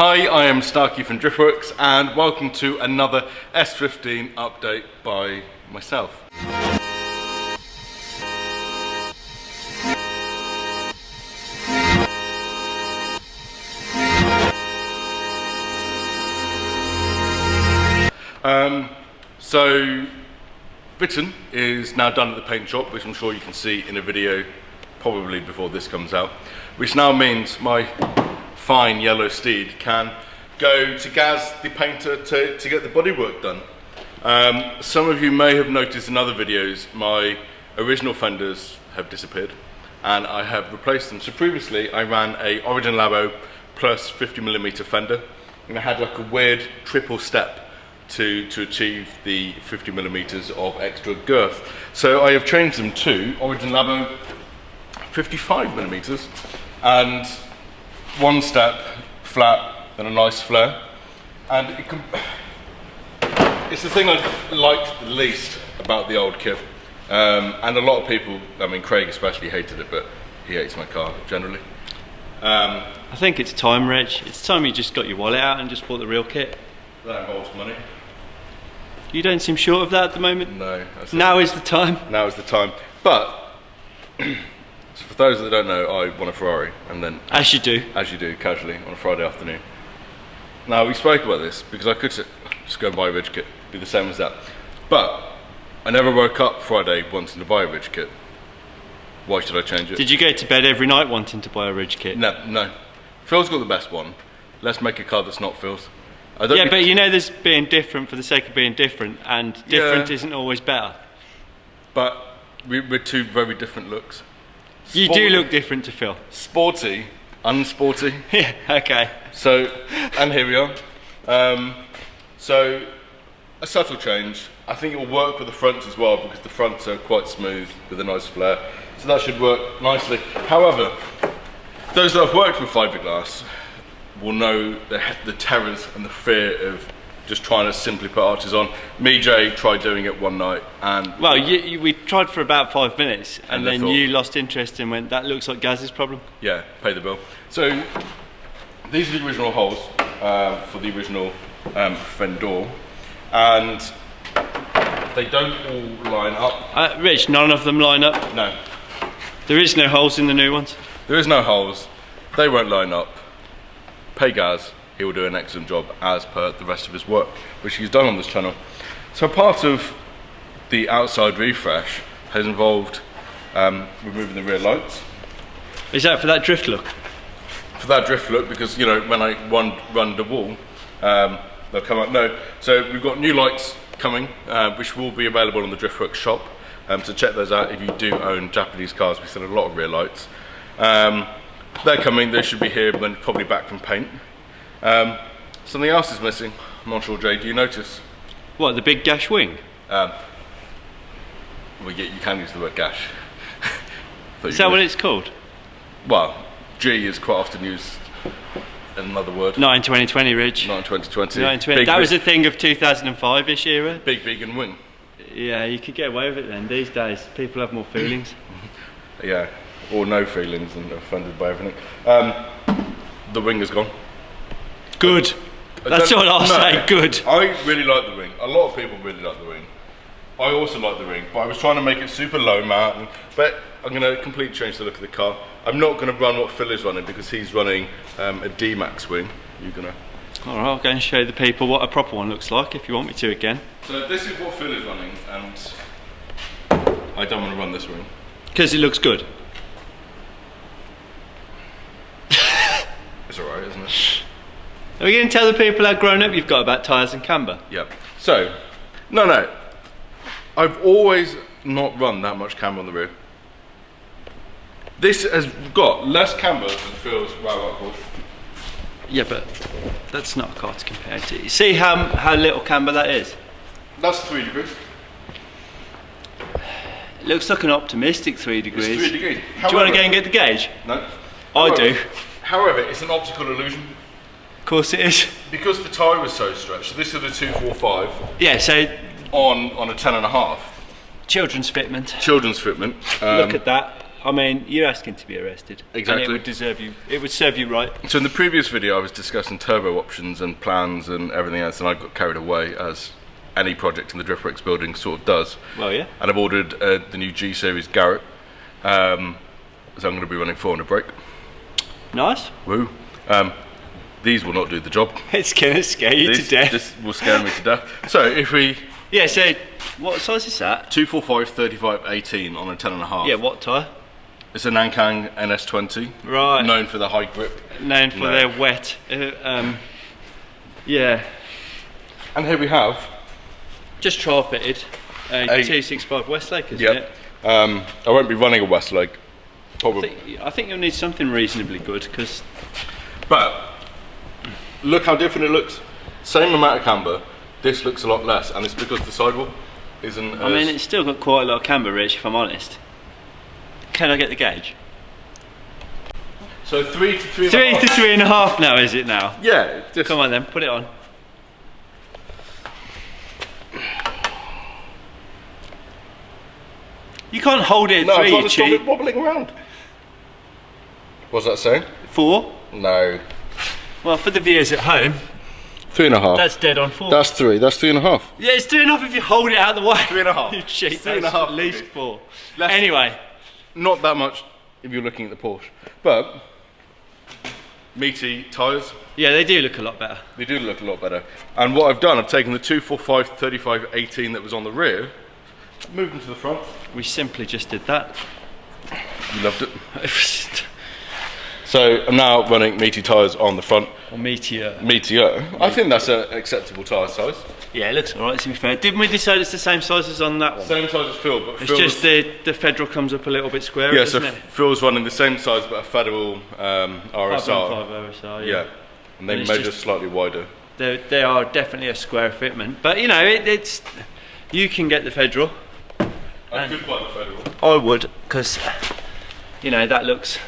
Hi, I am Starkey from Driftworks and welcome to another S15 update by myself. So Britain is now done at the paint shop, which I'm sure you can see in a video probably before this comes out, which now means my fine yellow steed can go to Gaz the painter to get the bodywork done. Some of you may have noticed in other videos my original fenders have disappeared and I have replaced them. So previously I ran a Origin Labo plus 50mm fender and I had like a weird triple step to achieve the 50mm of extra girth. So I have changed them to Origin Labo 55mm and one step flat, then a nice flare, and it's the thing I liked the least about the old kit. And a lot of people, I mean Craig especially, hated it, but he hates my car generally. I think it's time, Reg. It's time you just got your wallet out and just bought the real kit. That involves money. You don't seem short of that at the moment. No. Now is the time. Now is the time. But so for those that don't know, I won a Ferrari, and then as you do, casually on a Friday afternoon. Now we spoke about this because I could just go and buy a Ridge kit, be the same as that. But I never woke up Friday wanting to buy a Ridge kit. Why should I change it? Did you go to bed every night wanting to buy a Ridge kit? No. Phil's got the best one. Let's make a car that's not Phil's. Yeah, but you know there's being different for the sake of being different, and different isn't always better. But we're two very different looks. You do look different to Phil. Sporty, unsporty. Yeah, okay. So, and here we are. So, a subtle change. I think it will work with the fronts as well because the fronts are quite smooth with a nice flare. So that should work nicely. However, those that have worked with fiberglass will know the terrors and the fear of just trying to simply put arches on. Me, Jay, tried doing it one night and... Well, we tried for about 5 minutes and then you lost interest and went, that looks like Gaz's problem. Yeah, pay the bill. So, these are the original holes for the original fender, and they don't all line up. Rich, none of them line up? No. There is no holes in the new ones? There is no holes. They won't line up. Pay Gaz, he will do an excellent job as per the rest of his work, which he's done on this channel. So part of the outside refresh has involved removing the rear lights. Is that for that drift look? For that drift look, because you know when I run the wall, they'll come up. No, so we've got new lights coming, which will be available on the Driftworks Shop. So check those out if you do own Japanese cars. We sell a lot of rear lights. They're coming. They should be here, but then probably back from paint. Something else is missing. I'm not sure, Jay. Do you notice? What, the big gash wing? Well, yeah, you can use the word gash. Is that what it's called? Well, G is quite often used in another word. Not in 2020, Rich. Not in 2020. Not in 2020. That was a thing of 2005-ish era. Big vegan wing. Yeah, you could get away with it then. These days, people have more feelings. Yeah, or no feelings and offended by everything. The wing is gone. Good. That's all I'll say, good. I really like the wing. A lot of people really like the wing. I also like the wing, but I was trying to make it super low mount. But I'm going to completely change the look of the car. I'm not going to run what Phil is running because he's running a D-Max wing. You're going to... Alright, I'll go and show the people what a proper one looks like if you want me to again. So this is what Phil is running, and I don't want to run this wing. Because it looks good. It's alright, isn't it? Are we going to tell the people how grown up you've got about Tyres and Camber? Yep. So, no. I've always not run that much camber on the rear. This has got less camber than Phil's Railroad Horse. Yeah, but that's not a car to compare to. You see how little camber that is? That's 3 degrees. It looks like an optimistic 3 degrees. It's 3 degrees. However, do you want to go and get the gauge? No. I do. However, it's an optical illusion. Of course it is. Because the tyre was so stretched, this is a 245. Yeah, so... On a 10.5. Children's fitment. Children's fitment. Look at that. I mean, you're asking to be arrested. Exactly. And it would deserve you. It would serve you right. So in the previous video I was discussing turbo options and plans and everything else, and I got carried away, as any project in the Driftworks building sort of does. Well, yeah. And I've ordered the new G Series Garrett, so I'm going to be running 400 brake. Nice. Woo. These will not do the job. It's going to scare you to death. This will scare me to death. So if we... Yeah, so what size is that? 245 35 18 on a 10.5. Yeah, what tyre? It's a Nankang NS20. Right. Known for the high grip. Known for their wet. Yeah. And here we have... Just trial fitted. 265 Westlake, isn't it? I won't be running a Westlake. Probably. I think you'll need something reasonably good, because... But, look how different it looks. Same amount of camber. This looks a lot less, and it's because the sidewall isn't. I mean, it's still got quite a lot of camber, Rich, if I'm honest. Can I get the gauge? So 3 to 3.5. 3 to 3.5 now, is it now? Yeah. Come on then, put it on. You can't hold it at 3, you stop cheat. it wobbling around. What's that saying? 4? No. Well, for the viewers at home, 3.5. that's dead on 4. That's 3. That's 3.5. Yeah, it's 3.5 if you hold it out of the way. 3.5. You cheat. It's That's 3.5, at least baby. 4. Less. Anyway. Not that much if you're looking at the Porsche, but meaty tyres. Yeah, they do look a lot better. They do look a lot better. And what I've done, I've taken the 245 35 18 that was on the rear, moved them to the front. We simply just did that. You loved it. So I'm now running meaty tyres on the front. Or Meteor. Meteor. I think that's an acceptable tyre size. Yeah, it looks alright, to be fair. Didn't we decide it's the same size as on that one? Same size as Phil, but It's just the Federal comes up a little bit squarer, yeah, doesn't so it? Phil's running the same size but a Federal RSR. 5.5 RSR, yeah. And they And it's measure just- slightly wider. They are definitely a square fitment. But, you know, it's... You can get the Federal. I could buy the Federal. I would, because, you know, that looks...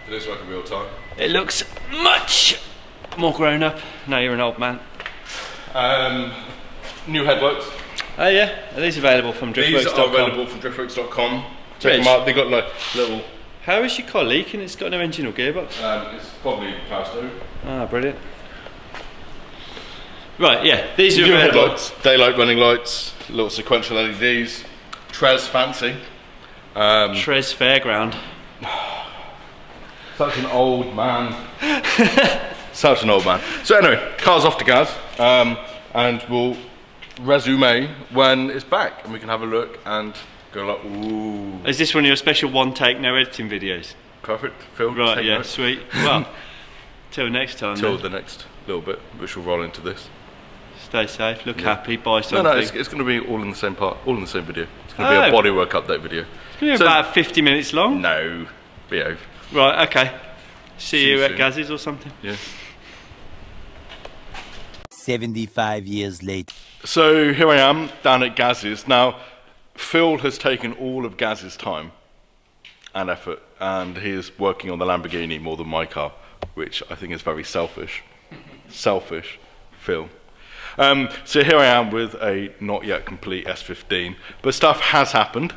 It looks like a real tyre. It looks much more grown up. No, you're an old man. New headlights. Oh yeah, are these available from Driftworks.com? These are available from Driftworks.com. Check Rich. them out. They got like little. How is your car leaking? It's got no engine or gearbox. It's probably passed over. Ah, brilliant. Right, yeah, these are New available. headlights, daylight running lights, little sequential LEDs. Trez fancy. Trez Fairground. Such an old man. Such an old man. So anyway, car's off to Gaz, and we'll resume when it's back, and we can have a look and go like, ooh. Is this one of your special one take, no editing videos? Perfect. Phil, Right, take yeah, notes. sweet. Well, till next time. Till then. the next little bit, which will roll into this. Stay safe, look happy, buy No, something. no, it's going to be all in the same part, all in the same video. It's going to be a bodywork update video. It's going to be about 50 minutes long. No, behave. Right, okay. See you at soon. Gaz's or something. Yeah. 75 years later. So here I am down at Gaz's. Now, Phil has taken all of Gaz's time and effort, and he is working on the Lamborghini more than my car, which I think is very selfish. Selfish, Phil. So here I am with a not yet complete S15, but stuff has happened.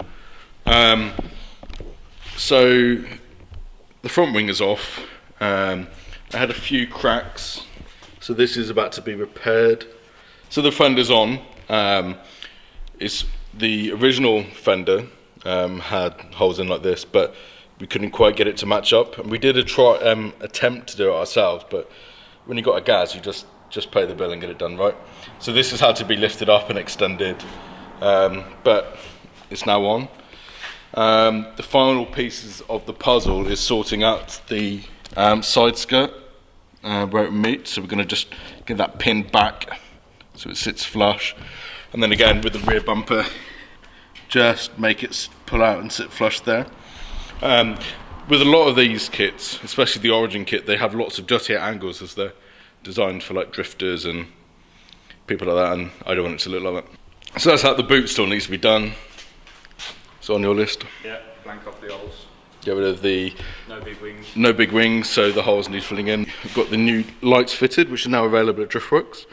So the front wing is off. I had a few cracks, so this is about to be repaired. So the fender's on. It's the original fender had holes in like this, but we couldn't quite get it to match up. And we did a attempt to do it ourselves, but when you got a Gaz, you just pay the bill and get it done right. So this has had to be lifted up and extended, but it's now on. The final pieces of the puzzle is sorting out the side skirt where it meets. So we're going to just get that pinned back so it sits flush, and then again with the rear bumper, just make it pull out and sit flush there. With a lot of these kits, especially the Origin kit, they have lots of juttier angles as they're designed for like drifters and people like that, and I don't want it to look like that. So that's how the boot still needs to be done. It's on your list. Yeah, blank off the holes. Get rid of the No big wings. no big wings, so the holes need filling in. We've got the new lights fitted, which are now available at Driftworks.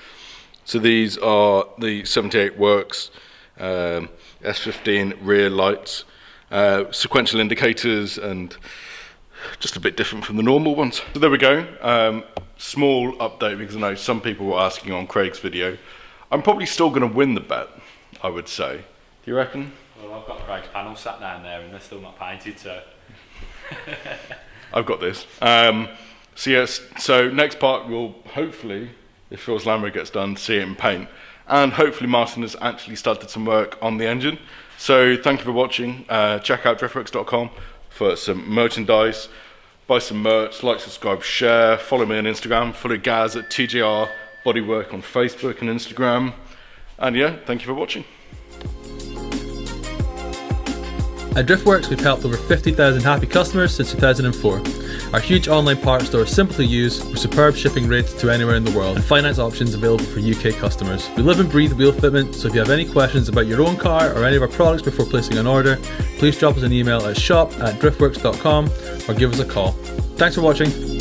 So these are the 78 Works S15 rear lights. sequential indicators, and just a bit different from the normal ones. So there we go. Small update, because I know some people were asking on Craig's video. I'm probably still going to win the bet, I would say. Do you reckon? Well, I've got Craig's panel sat down there and they're still not painted, so... I've got this. So yes, so next part we'll hopefully, if Phil's Lambo gets done, see it in paint. And hopefully Martin has actually started some work on the engine. So thank you for watching. Check out driftworks.com for some merchandise. Buy some merch, like, subscribe, share. Follow me on Instagram. Follow Gaz at TJR Bodywork on Facebook and Instagram. And yeah, thank you for watching. At Driftworks, we've helped over 50,000 happy customers since 2004. Our huge online parts store is simple to use, with superb shipping rates to anywhere in the world, and finance options available for UK customers. We live and breathe wheel fitment, so if you have any questions about your own car or any of our products before placing an order, please drop us an email at shop@driftworks.com or give us a call. Thanks for watching.